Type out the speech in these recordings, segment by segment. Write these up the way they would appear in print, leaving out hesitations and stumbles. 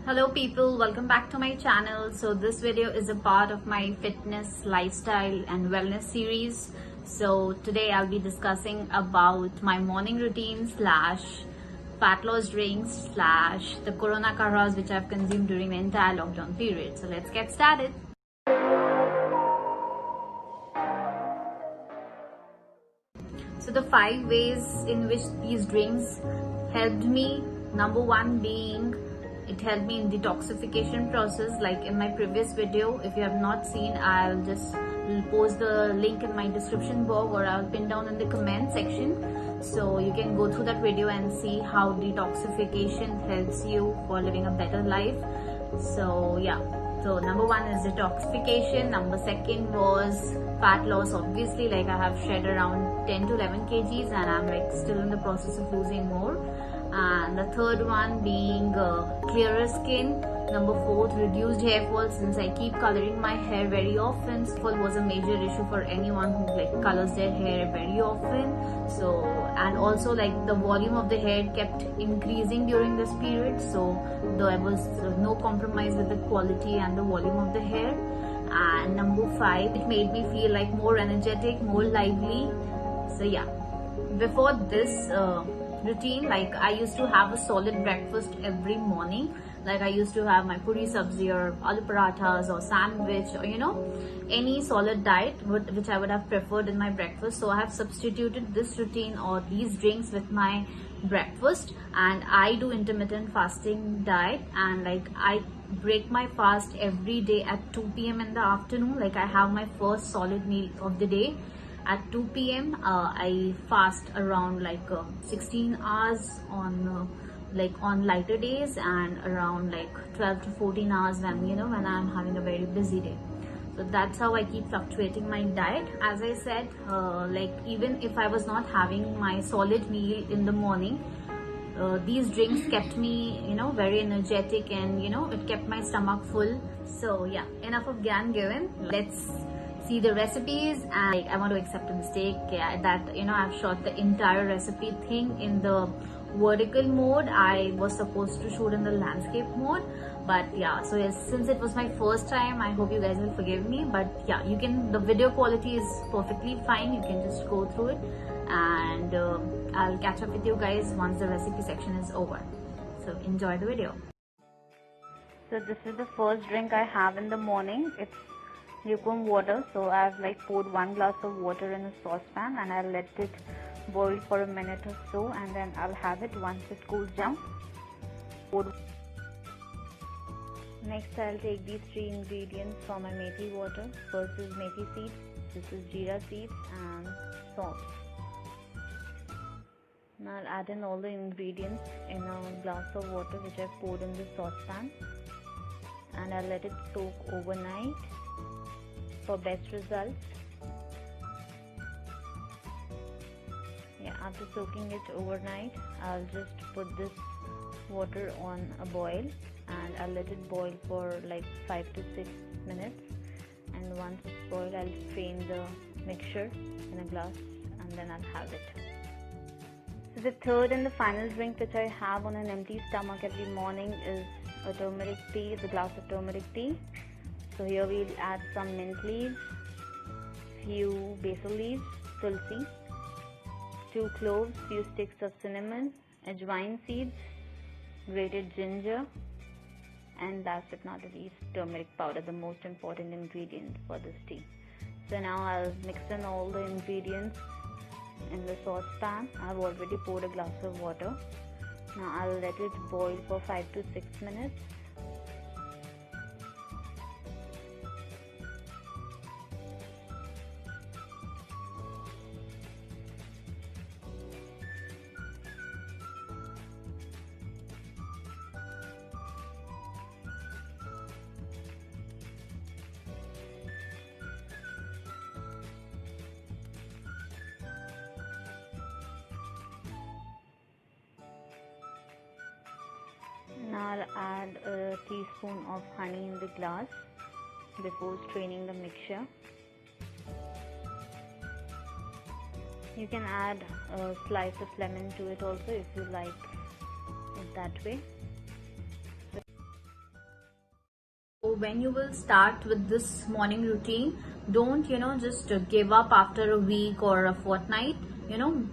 Hello people, welcome back to my channel. So this video is a part of my fitness, lifestyle and wellness series. So today I'll be discussing about my morning routine slash fat loss drinks slash the Corona Karas which I've consumed during the entire lockdown period. So let's get started. So the 5 ways in which these drinks helped me, number 1 being it helped me in detoxification process. Like in my previous video, if you have not seen, I'll just post the link in my description box or I'll pin down in the comment section, so you can go through that video and see how detoxification helps you for living a better life. So yeah, so number 1 is detoxification. Number 2 was fat loss. Obviously, like I have shed around 10 to 11 kgs and I'm like still in the process of losing more. And the 3rd one being clearer skin. Number 4th, reduced hair fall, since I keep coloring my hair very often. Fall was a major issue for anyone who like colors their hair very often. So, and also like the volume of the hair kept increasing during this period, so there was no compromise with the quality and the volume of the hair. And number 5, it made me feel like more energetic, more lively. So yeah, before this routine, like I used to have a solid breakfast every morning. Like I used to have my puri sabzi or aloo parathas or sandwich, or any solid diet which I would have preferred in my breakfast. So I have substituted this routine or these drinks with my breakfast, and I do intermittent fasting diet, and like I break my fast every day at 2 p.m. in the afternoon. Like I have my first solid meal of the day at 2 p.m. I fast around like 16 hours on on lighter days, and around like 12 to 14 hours when I'm having a very busy day. So that's how I keep fluctuating my diet. As I said, like even if I was not having my solid meal in the morning, these drinks kept me very energetic, and it kept my stomach full. So yeah, enough of gyan given. Let's see the recipes. And I want to accept a mistake that I've shot the entire recipe thing in the vertical mode. I was supposed to shoot in the landscape mode, but yeah, so yes, since it was my first time, I hope you guys will forgive me. But yeah, the video quality is perfectly fine. You can just go through it, and I'll catch up with you guys once the recipe section is over. So enjoy the video. So this is the first drink I have in the morning. It's lukewarm water. So I've like poured 1 glass of water in a saucepan, and I'll let it boil for a minute or so, and then I'll have it once it cools down. Next, I'll take these 3 ingredients for my methi water. First is methi seeds, this is jeera seeds, and salt. Now I'll add in all the ingredients in a glass of water which I've poured in the saucepan, and I'll let it soak overnight for best results. Yeah, after soaking it overnight, I'll just put this water on a boil, and I'll let it boil for like 5 to 6 minutes. And once it's boiled, I'll strain the mixture in a glass, and then I'll have it. So the 3rd and the final drink which I have on an empty stomach every morning is a turmeric tea. It's a glass of turmeric tea. So here we'll add some mint leaves, few basil leaves, tulsi, 2 cloves, few sticks of cinnamon, ajwain seeds, grated ginger, and last but not the least, turmeric powder, the most important ingredient for this tea. So now I'll mix in all the ingredients in the saucepan. I've already poured a glass of water. Now I'll let it boil for 5 to 6 minutes. Now I'll add a teaspoon of honey in the glass before straining the mixture. You can add a slice of lemon to it also if you like it that way. when you will start with this morning routine, don't just give up after a week or a fortnight.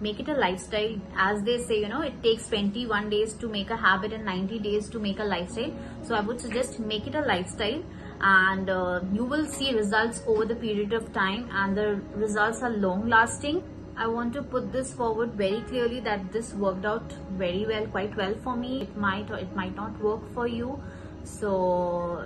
Make it a lifestyle. As they say, it takes 21 days to make a habit and 90 days to make a lifestyle. So I would suggest make it a lifestyle, and you will see results over the period of time, and the results are long lasting. I want to put this forward very clearly that this worked out very well, quite well for me. It might or it might not work for you. So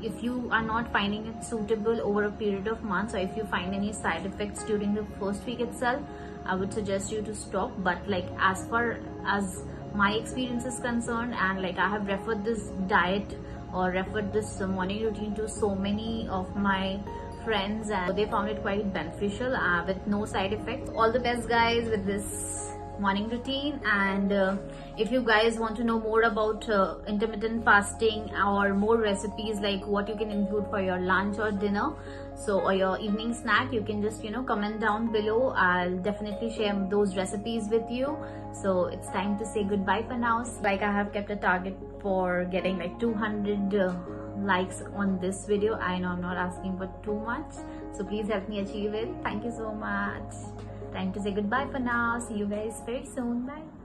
if you are not finding it suitable over a period of months, or if you find any side effects during the first week itself, I would suggest you to stop. But like, as far as my experience is concerned, and like I have referred this diet or referred this morning routine to so many of my friends, and they found it quite beneficial with no side effects. All the best guys with this morning routine. And if you guys want to know more about intermittent fasting or more recipes, like what you can include for your lunch or dinner, or your evening snack, you can just comment down below. I'll definitely share those recipes with you. So it's time to say goodbye for now. Like, I have kept a target for getting like 200 likes on this video. I know I'm not asking for too much, so please help me achieve it. Thank you so much. Time to say goodbye for now. See you guys very soon. Bye.